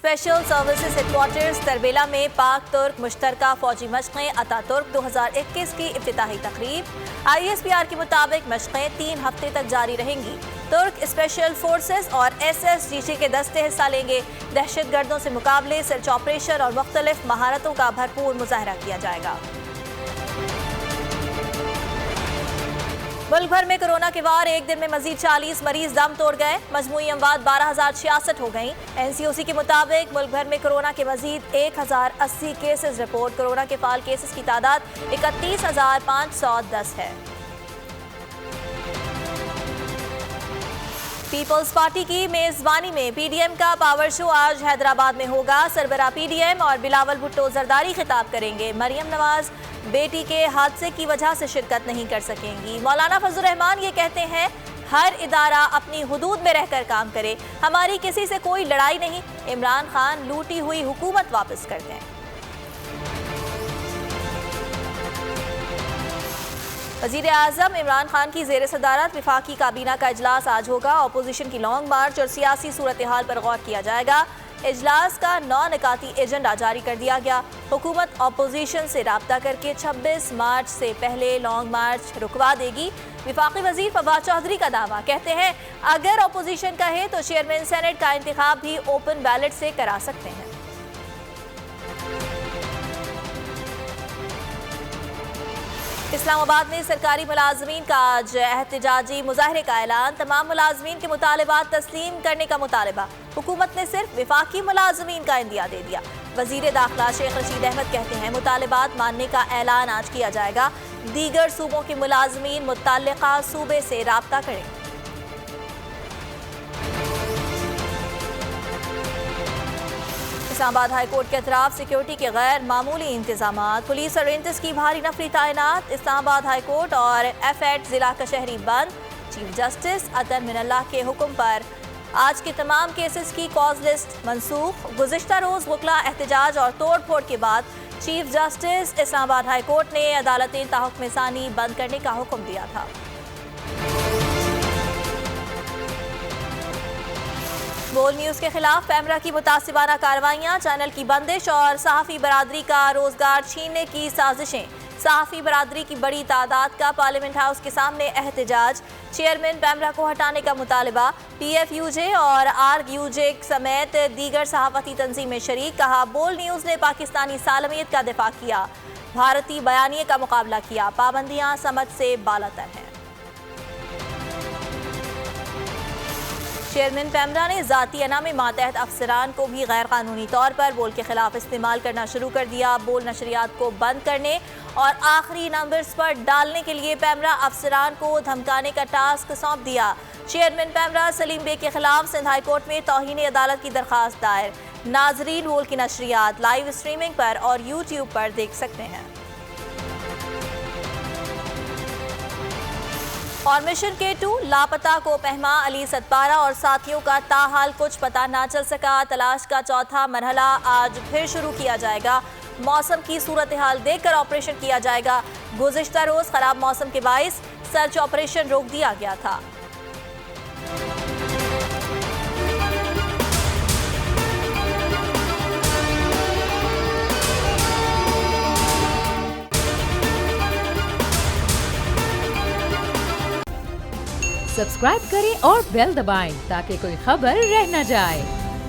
Special services headquarters Tarbela में पाक तुर्क मुश्तरका फौजी मशक़ें अतातुर्क 2021 की इफ्तिताही तकरीब। ISPR के मुताबिक मशक़ें 3 हफ्ते तक जारी रहेंगी। तुर्क स्पेशल फोर्सेस और SSGC के दस्ते हिस्सा लेंगे। दहशतगर्दों से मुकाबले, सर्च ऑपरेशन और मुख्तलिफ महारतों का भरपूर मुजाहरा किया जाएगा। मुल्क भर में कोरोना के वार एक दिन में मजीद 40 मरीज दम तोड़ गए। मजमूई अमवात 12,066 हो गई। NCOC के मुताबिक मुल्क भर में कोरोना के मजीद 1,080 केसेस रिपोर्ट। कोरोना के फाल केसेस की तादाद 31,510 है। पीपल्स पार्टी की मेजबानी में PDM का पावर शो आज हैदराबाद में होगा। सरबराह PDM और बिलावल भुट्टो जरदारी खिताब करेंगे। मरियम नवाज बेटी के हादसे की वजह से शिरकत नहीं कर सकेंगी। मौलाना फजल रहमान ये कहते हैं, हर इदारा अपनी हुदूद में रहकर काम करे, हमारी किसी से कोई लड़ाई नहीं। इमरान खान लूटी हुई हुकूमत वापस कर दें। वज़ीर आज़म इमरान खान की ज़ेर सदारत वफाकी काबीना का इजलास आज होगा। अपोजिशन की लॉन्ग मार्च और सियासी सूरत हाल पर गौर किया जाएगा। इजलास का 9 निकाती एजेंडा जारी कर दिया गया। हुकूमत अपोजिशन से राब्ता करके 26 मार्च से पहले लॉन्ग मार्च रुकवा देगी। वफाकी वजीर फवाद चौधरी का दावा, कहते हैं अगर अपोजिशन कहे तो चेयरमैन सेनेट का इंतखाब भी ओपन बैलेट से करा सकते हैं। इस्लामाबाद में सरकारी मुलाजमीन का आज एहतजाजी मुजाहरे का ऐलान। तमाम मुलाजमीन के मुतालबात तस्लीम करने का मुतालबा। हुकूमत ने सिर्फ वफाकी मुलाजमीन का इंदिया दे दिया। वजीर दाखिला शेख रशीद अहमद कहते हैं मुतालबात मानने का ऐलान आज किया जाएगा। दीगर सूबों के मुलाजमीन मुत्तल्लिका सूबे से राब्ता करें। इस्लामाबाद हाई कोर्ट के अतराफ सिक्योरिटी के गैर मामूली इंतजामात। पुलिस और रेंजर्स की भारी नफरी तैनात। इस्लामाबाद हाई कोर्ट और FAT जिला कचहरी बंद। चीफ जस्टिस अतन मिनल्लाह के हुक्म पर आज के तमाम केसेस की कॉज लिस्ट मनसूख। गुज़िश्ता रोज वकला एहतजाज और तोड़ फोड़ के बाद chief justice Islamabad high court ने अदालतें ताहुक्म सानी बंद करने का हुक्म दिया था। बोल न्यूज़ के खिलाफ पैमरा की मुतासिबाना कार्रवाइयाँ, चैनल की बंदिश और सहाफ़ी बरादरी का रोजगार छीनने की साजिशें। सहाफ़ी बरादरी की बड़ी तादाद का पार्लियामेंट हाउस के सामने एहतजाज। चेयरमैन पैमरा को हटाने का मुतालबा। PFUJ और ARG-UJ समेत दीगर सहाफ़ती तंजीमें शरीक। कहा बोल न्यूज़ ने पाकिस्तानी सालमियत का दिफा किया, भारतीय बयानिए का मुकाबला किया। पाबंदियाँ समझ से बालातर हैं। चेयरमैन पैमरा ने ज़ाती अना में मातहत अफसरान को भी गैर कानूनी तौर पर बोल के खिलाफ इस्तेमाल करना शुरू कर दिया। बोल नशरियात को बंद करने और आखिरी नंबर्स पर डालने के लिए पैमरा अफसरान को धमकाने का टास्क सौंप दिया। चेयरमैन पैमरा सलीम बेग के खिलाफ सिंध हाई कोर्ट में तौहीन अदालत की दरख्वास्त दायर। नाजरीन बोल की नशरियात लाइव स्ट्रीमिंग पर और YouTube पर देख सकते हैं। और मिशन K2 लापता को पहमा अली सतपारा और साथियों का ताहाल कुछ पता ना चल सका। तलाश का चौथा मरहला आज फिर शुरू किया जाएगा। मौसम की सूरत हाल देखकर ऑपरेशन किया जाएगा। गुज़िश्ता रोज खराब मौसम के बाइस सर्च ऑपरेशन रोक दिया गया था। सब्सक्राइब करें और बेल दबाएं ताकि कोई खबर रह न जाए।